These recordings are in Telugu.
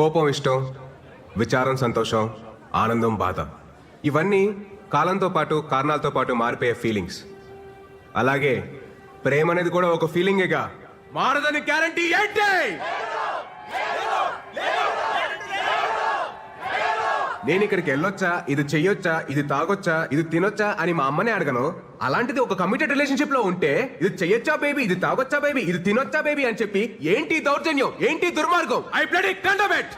కోపం ఇష్టం, విచారం సంతోషం, ఆనందం బాధ, ఇవన్నీ కాలంతో పాటు కారణాలతో పాటు మారిపోయే ఫీలింగ్స్. అలాగే ప్రేమ అనేది కూడా ఒక ఫీలింగేగా. మారదని గ్యారంటీ ఏంటి? నేను ఇక్కడికి వెళ్ళొచ్చా, ఇది చెయ్యొచ్చా, ఇది తాగొచ్చా, ఇది తినొచ్చా అని మా అమ్మనే అడగను. అలాంటిది ఒక కమిటెడ్ రిలేషన్షిప్ లో ఉంటే ఇది చెయ్యొచ్చా బేబీ, ఇది తాగొచ్చా బేబీ, ఇది తినొచ్చా బేబీ అని చెప్పి ఏంటి దౌర్జన్యం, ఏంటి దుర్మార్గం? I bloody condemn it.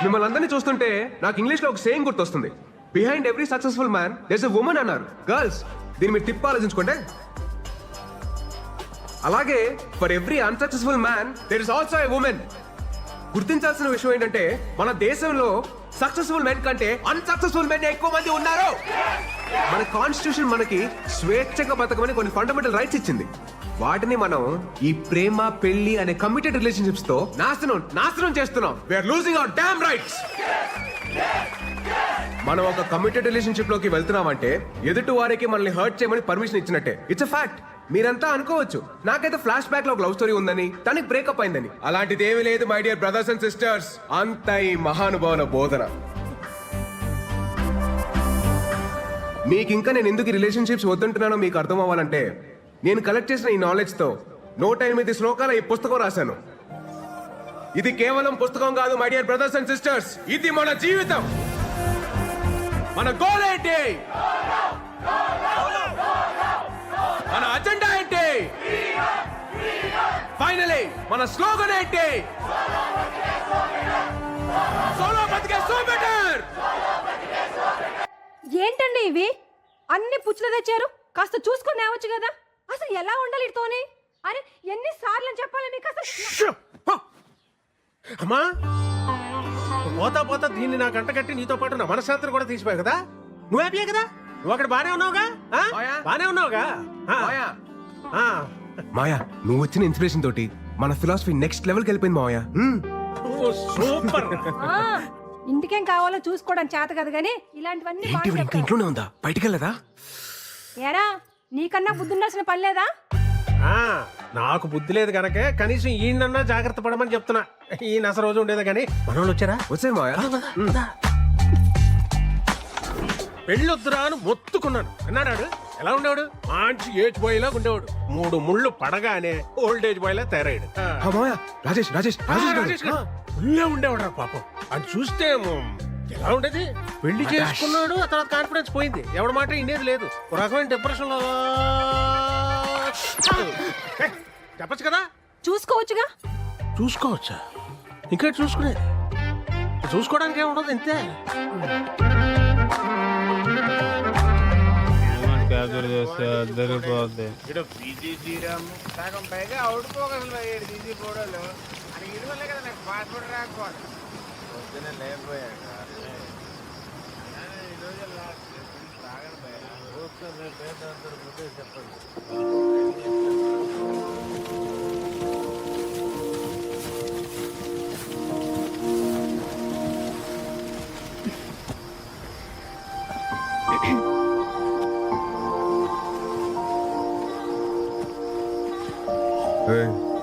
మిమ్మల్ని అందరినీ చూస్తుంటే నాకు ఇంగ్లీష్ లో ఒక సేయింగ్ గుర్తొస్తుంది. Behind every successful man there's a woman అన్నారు. గర్ల్స్, దీన్ని మీరు తిప్పి ఆలోచించుకోండి. అలాగే for every unsuccessful man there is also a woman. గుర్తించాల్సిన విషయం ఏంటంటే మన దేశంలో సక్సెస్ఫుల్ మెన్ కంటే అన్సక్సెస్ఫుల్ మెన్ ఎక్కువ మంది ఉన్నారు. మన కాన్స్టిట్యూషన్ మనకి స్వేచ్ఛగా బతకమని కొన్ని ఫండమెంటల్ రైట్స్ ఇచ్చింది. వాటిని మనం ఈ ప్రేమ పెళ్లి అనే కమిటెడ్ రిలేషన్షిప్స్ తో నాశనం చేస్తున్నాం. We're losing our damn rights. మనం ఒక కమిటెడ్ రిలేషన్షిప్ లోకి వెళ్తున్నామంటే ఎదుటి వారికి మనల్ని హర్ట్ చేయమని పర్మిషన్ ఇచ్చినట్టే. It's a fact. మీరంతా అనుకోవచ్చు నాకైతే ఫ్లాష్ బ్యాక్ లో ఒక లవ్ స్టోరీ ఉందని, తనకి బ్రేకప్ అయిందని. అలాంటిది ఏమీ లేదు my dear brothers and sisters. అంత ఈ మహానుభావుల బోధన. మీకు ఇంకా నేను ఎందుకు రిలేషన్షిప్స్ వద్దంటున్నానో మీకు అర్థం అవ్వాలంటే నేను కలెక్ట్ చేసిన ఈ నాలెడ్జ్ తో 108 శ్లోకాల ఈ పుస్తకం రాశాను. ఇది కేవలం పుస్తకం కాదు my dear brothers and sisters. ఇది మన జీవితం. మన గోల్ ఏంటి? మన అజెండా ఏంటి? ఫైనలీ మన స్లోగన్ ఏంటి? సోలో బతికే సో బెటర్. ఏంటండి ఇవి అన్ని పుచ్చులు తెచ్చారు? కాస్త చూసుకొని రావచ్చు కదా. అసలు ఎలా ఉండాలి ఇతోని? అరే ఎన్నిసార్లు చెప్పాలి మీకు అసలు? అమ్మా పోతా పోతా దీన్ని నా గంట కట్టి నీతో పాటు నా మనశ్శాంతిని కూడా తీసిపోయావు కదా. నువ్వు హ్యాపీయే కదా? నువ్వు అక్కడ బానే ఉన్నావుగా? బానే ఉన్నావుగా? మాయా, నువ్వు వచ్చిన ఇన్స్పిరేషన్ తోటి మన ఫిలాసఫీ నెక్స్ట్ లెవెల్కి వెళ్ళిపోయింది మాయా. సూపర్. ఇంటికేం కావాలో చూసుకోవడం చేత కదా గానీ ఇలాంటివన్నీ బాగా ఇంకా చెప్తారు. ఇంట్లోనే ఉందా? బయటికి వెళ్ళదా? ఏరా నీకన్నా బుద్ధి ఉండాల్సిన పని లేదా? నాకు బుద్ధి లేదు కనుక కనీసం ఈయనన్నా జాగ్రత్త పడమని చెప్తున్నా. ఈయన అసలు రోజు ఉండేదా కానీ మనోళ్ళు వచ్చారా? వచ్చాయి మాయా. పెళ్ళొద్దురా అని మొత్తుకున్నాను. అన్నాడు ఎలా ఉండేవాడు? మంచి ఏజ్ బాయ్ లాగా ఉండేవాడు. 3 ముళ్ళు పడగానే ఓల్డ్ ఏజ్ బాయ్ లా తయారయ్యాడు. మాయా, రాజేష్ రాజేష్ రాజేష్ గారు. ఫుల్లే ఉండేవాడు రా పాపం. అది చూస్తే ఎలా ఉండేది? పెళ్లి చేసుకున్నాడు, ఆ తర్వాత కాన్ఫిడెన్స్ పోయింది. ఎవరి మాట ఇండేది లేదు. ఒక రకమైన డిప్రెషన్ లో చెప్పచ్చు కదా. చూసుకోవచ్చుగా. చూసుకోవచ్చా? ఇంకా చూసుకునేది చూసుకోవడానికి ఏముండదు ఇంతే. సగం పైగా అవుట్పోగలరు 7 తీసి ఫోటోలు అని ఇది వల్లే కదా నాకు పాస్పోర్ట్ రాకపోవాలి. పొద్దున లేకపోయాక ఈరోజు తాగను పోయా చెప్పండి.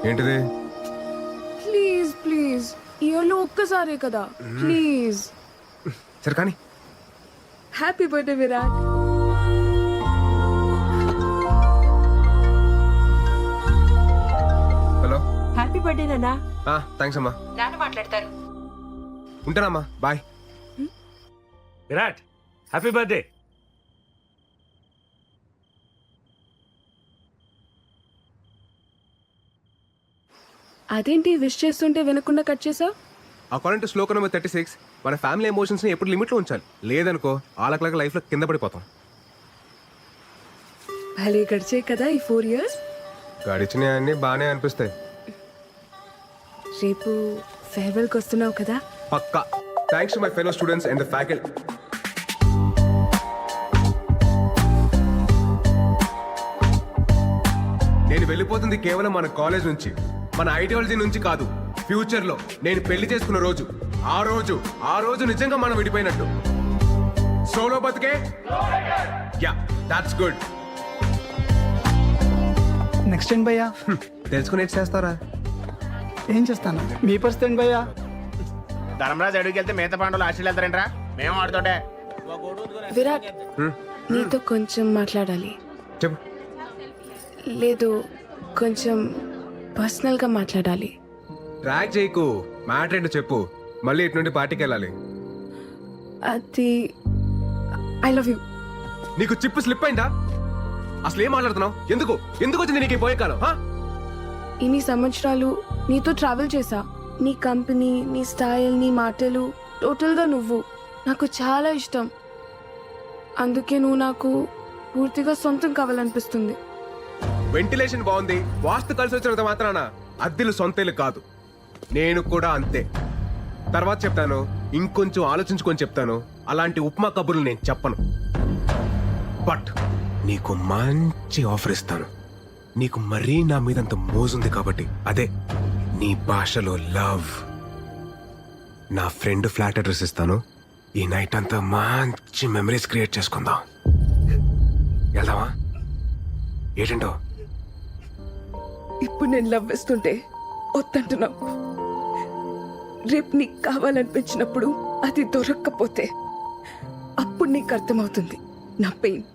ఏంటిది? ప్లీజ్ ప్లీజ్ ఇయర్లో ఒక్కసారే కదా ప్లీజ్. సరే కానీ. Happy birthday Virat. Hello. Happy birthday నాన్న. థ్యాంక్స్ అమ్మా. నాన్న మాట్లాడతారు. ఉంటానమ్మా, బాయ్. Virat happy birthday. అదేంటి విష్ చేస్తుంటే వినకుండా కట్ చేసావు? అకార్డింగ్ టు శ్లోక నెంబర్ 36 మన ఫ్యామిలీ ఎమోషన్స్ ని ఎప్పుడు లిమిట్ లో ఉంచాలి. లేదనుకో ఆలకలక లైఫ్ లో కింద పడిపోతాం. భలే గడిచే కదా ఈ 4 years. గడిచినవన్నీ బాగానే అనిపిస్తాయి. రేపు ఫేర్వెల్కి వస్తున్నావు కదా? పక్కా. Thanks to my fellow students and the faculty. నేను వెళ్ళిపోతుంది కేవలం మన కాలేజ్ నుంచి, మన ఐడియాలజీ నుంచి కాదు. ఫ్యూచర్ లో నేను పెళ్లి చేసుకున్న రోజు, ఆ రోజు నిజంగా మనం విడిపోయినట్టు. సోలో బతికే. Yeah, that's good. నెక్స్ట్ ఏంటి భయ్యా? తెలుసుకుని చేస్తారా? ఏం చేస్తాను మీ పరిస్థితి ఏంటి భయ్యా? ధర్మరాజు అడుగుకి వెళ్తే మిగతా పాండవులు ఆశలు వెళ్తారేంట్రా? మేము ఆడుతుంటే విరాట్ నీతో కొంచెం మాట్లాడాలి. చెప్పు. లేదు, కొంచెం పర్సనల్గా మాట్లాడాలి. ట్రాక్ చేయకు, మ్యాటర్ ఏంటో చెప్పు. మళ్ళీ ఇటు నుండి పార్టీకి వెళ్ళాలి. అది ఐ లవ్ యూ. నీకు చిప్పు స్లిప్ అయిందా? అసలు ఏం మాట్లాడుతున్నావు? ఎందుకు ఎందుకు వచ్చింది నీకు ఈ పోయే కాలం? ఇన్ని సంవత్సరాలు నీతో ట్రావెల్ చేశా. నీ కంపెనీ, నీ స్టైల్, నీ మాటలు, టోటల్గా నువ్వు నాకు చాలా ఇష్టం. అందుకే నువ్వు నాకు పూర్తిగా సొంతం కావాలనిపిస్తుంది. వెంటిలేషన్ బాగుంది, వాస్తు కలిసి వచ్చినంత మాత్రాన అద్దెలు సొంతేలు కాదు. నేను కూడా అంతే. తర్వాత చెప్తాను, ఇంకొంచెం ఆలోచించుకొని చెప్తాను. అలాంటి ఉప్మా కబుర్లు నేను చెప్పను. బట్ నీకు మంచి ఆఫర్ ఇస్తాను. నీకు మరీ నా మీదంత మోజుంది కాబట్టి, అదే నీ భాషలో లవ్. నా ఫ్రెండ్ ఫ్లాట్ అడ్రస్ ఇస్తాను. ఈ నైట్ అంతా మంచి మెమరీస్ క్రియేట్ చేసుకుందాం. వెళ్దామా? ఏంటంటో? ఇప్పుడు నేను లవ్ వేస్తుంటే వద్దంటున్నావు. రేపు నీకు కావాలనిపించినప్పుడు అది దొరక్కపోతే అప్పుడు నీకు అర్థమవుతుంది నా పెయిన్.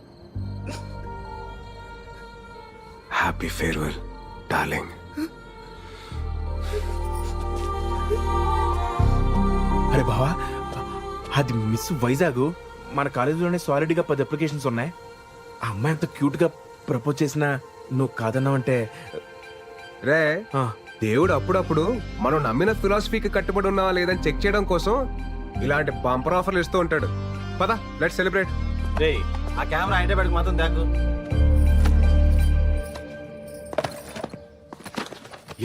Happy farewell darling. అరే బావా, అది మిస్ వైజాగ్. మన కాలేజీలోనే సాలిడ్గా 10 అప్లికేషన్స్ ఉన్నాయి. ఆ అమ్మాయి అంత క్యూట్గా ప్రపోజ్ చేసినా నువ్వు కాదన్నావంటే రే, ఆ, దేవుడు అప్పుడప్పుడు మనం నమ్మిన ఫిలాసఫీకి కట్టుబడి ఉన్నావా లేదని చెక్ చేయడం కోసం ఇలాంటి బంపర్ ఆఫర్లు ఇస్తూ ఉంటాడు. పద, లెట్స్ సెలబ్రేట్. ఆ కెమెరా అంటే పెట్టుకు మాత్రం దాకు.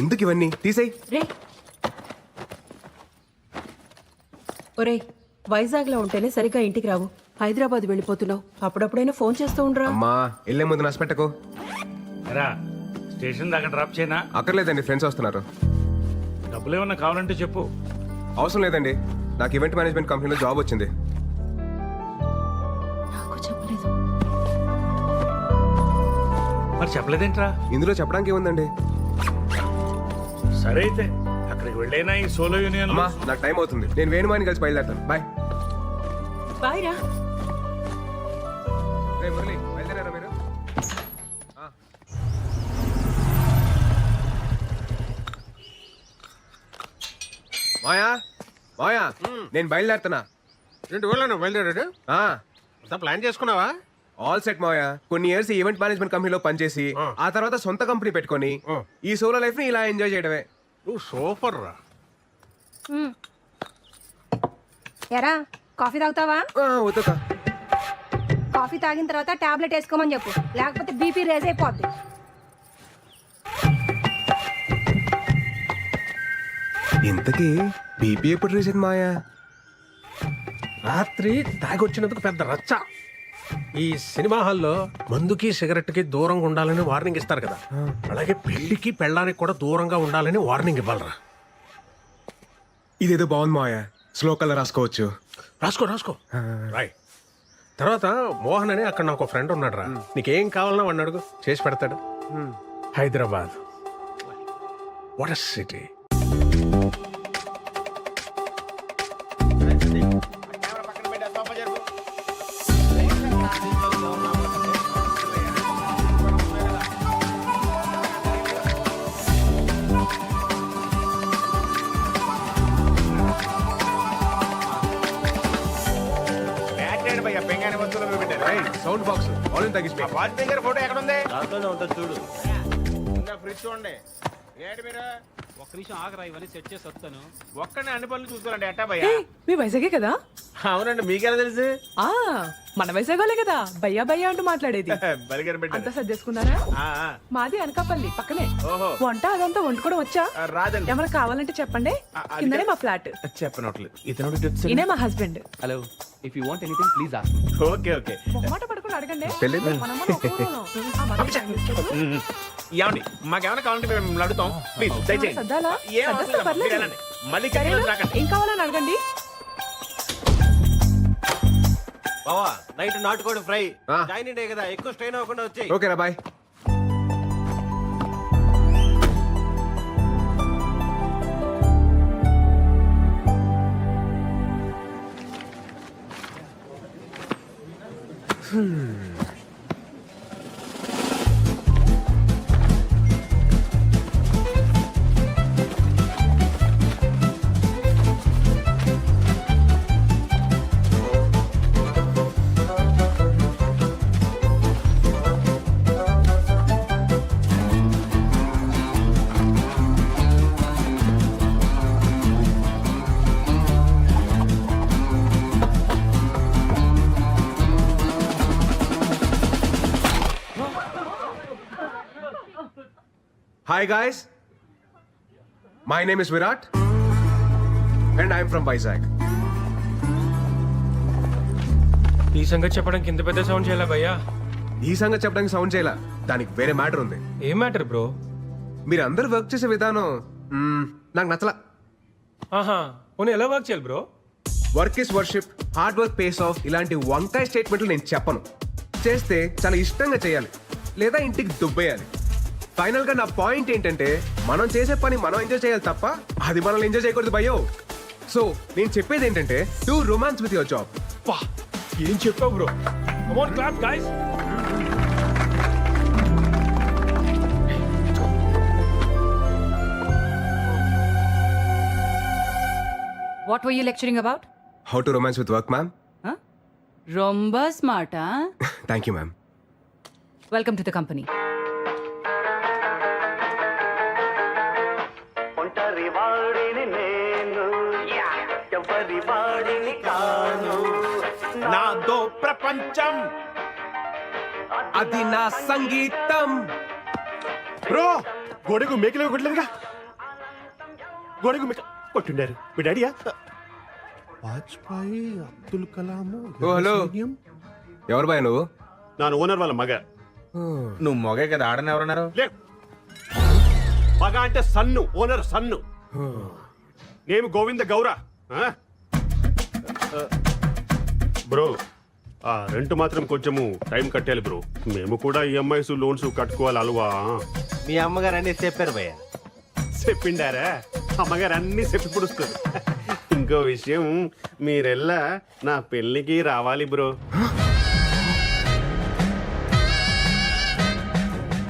ఎందుకు ఇవన్నీ తీసేయ్. రే ఒరేయ్, వైజాగ్ లో ఉంటేనే సరిగ్గా ఇంటికి రావు. హైదరాబాద్ వెళ్ళిపోతున్నావు. అప్పుడప్పుడైనా ఫోన్ చేస్తూ ఉండరా? అమ్మా, వెళ్ళే ముందు నష్టపెట్టకు. రా, స్టేషన్ దాకా డ్రాప్ చేయనా? అక్కర్లేదండి, ఫ్రెండ్స్ వస్తున్నారు. డబ్బులు ఏమన్నా కావాలంటే చెప్పు. అవసరం లేదండి, నాకు ఈవెంట్ మేనేజ్మెంట్ కంపెనీలో జాబ్ వచ్చింది. నాకు చెప్పలేదు. మరి చెప్పలేదేంట్రా? ఇందులో చెప్పడానికి ఏముందండి? సరే అయితే అక్కడికి వెళ్ళైనా ఈ సోలో యూనియన్ అమ్మా, నాకు టైం అవుతుంది. నేను వేణుమాని కలిసి బయలుదేరుతాను. బాయ్. బాయ్ రా. రే మురళి, బయలుదేరారా మీరు? మాయా, మాయా, నేను బయలుదేరుతున్నా. ఏంటి ఊళ్ళో బయలుదేరాడు? అంతా ప్లాన్ చేసుకున్నావా? ఆల్ సెట్ మాయా. కొన్ని ఇయర్స్ ఈవెంట్ మేనేజ్మెంట్ కంపెనీలో పనిచేసి ఆ తర్వాత సొంత కంపెనీ పెట్టుకొని ఈ సోలో లైఫ్ ని ఇలా ఎంజాయ్ చేయడమే. నువ్వు సూపర్ రా. ఎరా, కాఫీ తాగుతావా? వద్దుకా. కాఫీ తాగిన తర్వాత టాబ్లెట్ వేసుకోమని చెప్పు, లేకపోతే బీపీ రేజ్ అయిపోద్ది. ఇంతకీ బీపీ ఎప్పుడు రీసెంట్ మాయా? రాత్రి తాగొచ్చినందుకు పెద్ద రచ్చ. ఈ సినిమా హాల్లో మందుకి సిగరెట్ కి దూరంగా ఉండాలని వార్నింగ్ ఇస్తారు కదా, అలాగే పెళ్లికి పెళ్ళానికి కూడా దూరంగా ఉండాలని వార్నింగ్ ఇవ్వాలరా. ఇదేదో బాగుంది మాయా, స్లో కలర్ రాసుకోవచ్చు. రాసుకో రాసుకో రాయ్. తర్వాత మోహన్ అని అక్కడ నాకు ఫ్రెండ్ ఉన్నాడు రా. నీకేం కావాలన్నా వాడిని అడుగు, చేసి పెడతాడు. Hyderabad what a city. Camera పక్కన పెట్టి సోఫా జరుపు. బ్యాటరీ భయ్యా, పెంగానే వస్తువులు పెట్టారు. సౌండ్ బాక్స్ వాల్యూమ్ తగ్గించి. ఆ వాజ్పేయి గారి ఫోటో ఎక్కడ ఉంది? దాంట్లోనే ఉంటుంది చూడు. ఫ్రిడ్జ్ చూడండి. ఏంటి మీరు ఒక్క నిమిషం ఆగరా, ఇవన్నీ సెట్ చేసి వస్తాను. ఒక్కడే అన్ని పనులు చూసుకోవాలండి ఎట్టా భయ్యా? మీ వైజాగే కదా? అవునండి, మీకెలా తెలుసు? ఆ మన వైజాగోలే కదా భయ్యా భయ్యా అంటూ మాట్లాడేది. బలిగారు అంతా పెట్టారు. సర్దేసుకున్నారా? ఆ, ఆ. మాది అనకాపల్లి పక్కనే. ఓహో. వంట అదంతా వండుకోవడం వచ్చా? ఆ, రాదండి. ఏమైనా కావాలంటే చెప్పండి. అది కిందనే మా ఫ్లాట్. చెప్పనట్లేదు. ఇతను tips. ఈయనే మా husband. Hello, if you want anything please ask me. Okay okay. మొహమాట పడుకుని అడగండి. పెళ్ళిళ్ళు? మనమ్మని ఒక్క ఊరులో. ఆ, మరి ఏమండి, మాకేమైనా కావాలంటే మేము మిమ్మల్ని అడుగుతాం. ప్లీజ్ దయచేయండి. సర్దాలా? ఏం అవసరం సర్దేస్తే లేదు, మీరు పర్లేదు. వెళ్ళండి. మళ్ళీ సరేనా? కిందకి రాకండి. ఏం కావాలని అడగండి. బావా, నైట్ నాటుకోడి ఫ్రై. ఆ. జాయిన్ డే కదా, ఎక్కువ స్ట్రెయిన్ అవ్వకుండా వచ్చాయి. ఓకేనా, bye. Hi guys, my name is Virat and I am from Vizag. ఈ సంగతి చెప్పడానికి ఇంత పెద్ద సౌండ్ చేయాలా భయ్యా? ఈ సంగతి చెప్పడానికి సౌండ్ చేయాల, దానికి వేరే మ్యాటర్ ఉంది. ఏం మ్యాటర్ బ్రో? మీరు అందరూ వర్క్ చేసే విధానం నాకు నచ్చలా. ఆహా, పోనీ ఎలా వర్క్ చేయాలి bro? Work is worship, hard work pays of ఇలాంటి వంకాయ స్టేట్మెంట్లు నేను చెప్పను. చేస్తే చాలా ఇష్టంగా చేయాలి లేదా ఇంటికి దుబ్బేయాలి. ఫైనల్ గా నా పాయింట్ ఏంటంటే మనం చేసే పని మనం ఎంజాయ్ చేయాలి తప్ప అది మనల్ని ఎంజాయ్ చేయకూడదు భయ్యో. సో నేను చెప్పేది ఏంటంటే do romance with your job. ఏం చెప్పావు bro? Come on clap guys. What were you lecturing about? How to romance with work ma'am. రొంబ స్మార్టా. Thank you ma'am. Welcome to the company. నాదో ప్రపంచం, అది నా సంగీతం. బ్రో గొడుగు మేకలో కొట్టలేదుగా? గొడుగు మేక కొట్టుండారు మీ డాడీయా? వాజ్పేయి, అబ్దుల్ కలాం. ఓ హలో, ఎవరు బాయ్ నువ్వు? నా ఓనర్ వాళ్ళ మగ. నువ్వు మొగే కదా, ఆడని ఎవరన్నారు? లే, మగ అంటే సన్ను, ఓనర్ సన్ను. నేను గోవింద గౌర. బ్రో ఆ రెంట్ మాత్రం కొంచెము టైం కట్టాలి బ్రో. మేము కూడా ఈఎంఐస్ లోన్స్ కట్టుకోవాలి అలవా. మీ అమ్మగారు అన్నీ చెప్పారు భయ్య. చెప్పిండారా? అమ్మగారు అన్ని చెప్పి పుడుస్తారు. ఇంకో విషయం, మీరెల్లా నా పెళ్ళికి రావాలి బ్రో.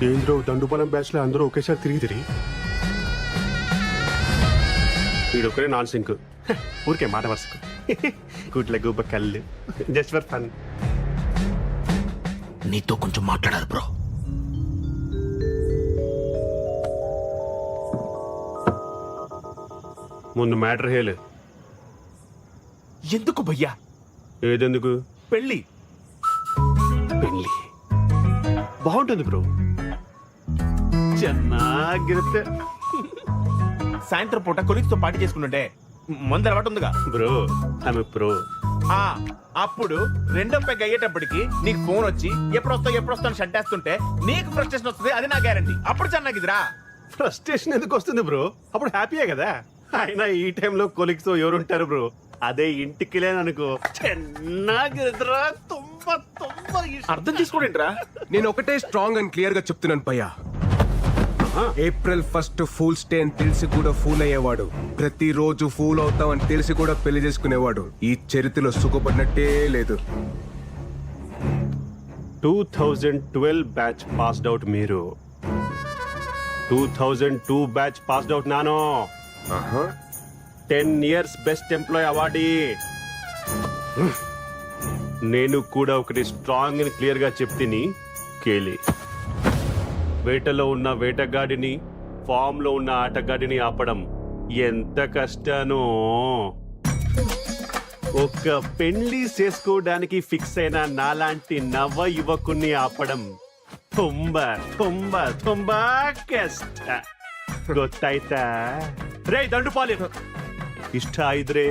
ఏంద్రో దండుపాలెం బ్యాచ్ లో అందరూ ఒకేసారి తిరిగి వీడొక్కడే నాన్ సింక్. ఊరికే మాట వరుసకు గుడ్ల గుబ్బ కళ్ళు జస్ట్ ఫర్ ఫన్. నీతో కొంచెం మాట్లాడాలి బ్రో. ముందు మ్యాటర్ హేలు. ఎందుకు భయ్యా? ఏదెందుకు? పెళ్ళి. పెళ్ళి బాగుంటుంది బ్రో, ಚೆನ್ನಾಗಿರುತ್ತೆ. సాయంత్రం పూట కొలీగ్స్ తో పార్టీ చేసుకుంటుంటే మందు అలవాటు ఉందిగా బ్రో. ఆమె ప్రో. ఆ అప్పుడు రెండో పెగ్ అయ్యేటప్పటికి నీకు ఫోన్ వచ్చి ఎప్పుడు వస్తావు అని షంటేస్తుంటే నీకు ఫ్రస్ట్రేషన్ వస్తుంది, అది నా గ్యారంటీ. అప్పుడు చెన్నాగిదిరా. ఫ్రస్ట్రేషన్ ఎందుకు వస్తుంది బ్రో? అప్పుడు హ్యాపీయే కదా. అయినా ఈ టైంలో కొలీగ్స్ ఎవరుంటారు బ్రో? అదే ఇంటికి లేననుకో, ಚೆನ್ನಾಗಿದ್ರಾ, ತುಂಬಾ ತುಂಬಾ ఇష్టం. అర్థం చేసుకోండిరా. నేను ఒకటే స్ట్రాంగ్ అండ్ క్లియర్ గా చెప్తున్నాను పయ్యా. ఏప్రిల్ 1 ఫూల్స్ డే అని తెలిసి కూడా ఫూల్ అయ్యేవాడు, ప్రతిరోజు ఫూల్ అవుతాం అని తెలిసి కూడా పెళ్లి చేసుకునేవాడు ఈ చరిత్రలో సుఖపడినట్టే లేదు. 2012 బ్యాచ్ పాస్డ్ అవుట్ మీరు. 2002 బ్యాచ్ పాస్డ్ అవుట్ నాను. 10 years బెస్ట్ ఎంప్లాయ్ అవార్డీ. నేను కూడా ఒకటి స్ట్రాంగ్ అని క్లియర్ గా చెప్తిని కేలి. వేటలో ఉన్న వేటగాడిని, ఫామ్ లో ఉన్న ఆటగాడిని ఆపడం ఎంత కష్టానో. ఒక్క పెళ్లి చేసుకోవడానికి ఫిక్స్ అయిన నాలాంటి నవ యువకుని ఆపడం ತುಂಬಾ ತುಂಬಾ ತುಂಬಾ ಕಷ್ಟ. ಗೊತ್ತಾಯ್ತಾ? ರೇ ದಂಡುಪಾಲಿ, ಇಷ್ಟ ಇದ್ರೆ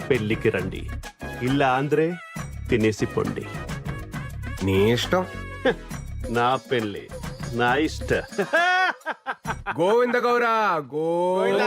పెళ్లికి రండి, ಇಲ್ಲ ಅಂದ್ರೆ తినేసి పొండి. నీ ఇష్టం. నా పెళ్లి నా ఇష్ట. గోవింద గౌరా గోవింద.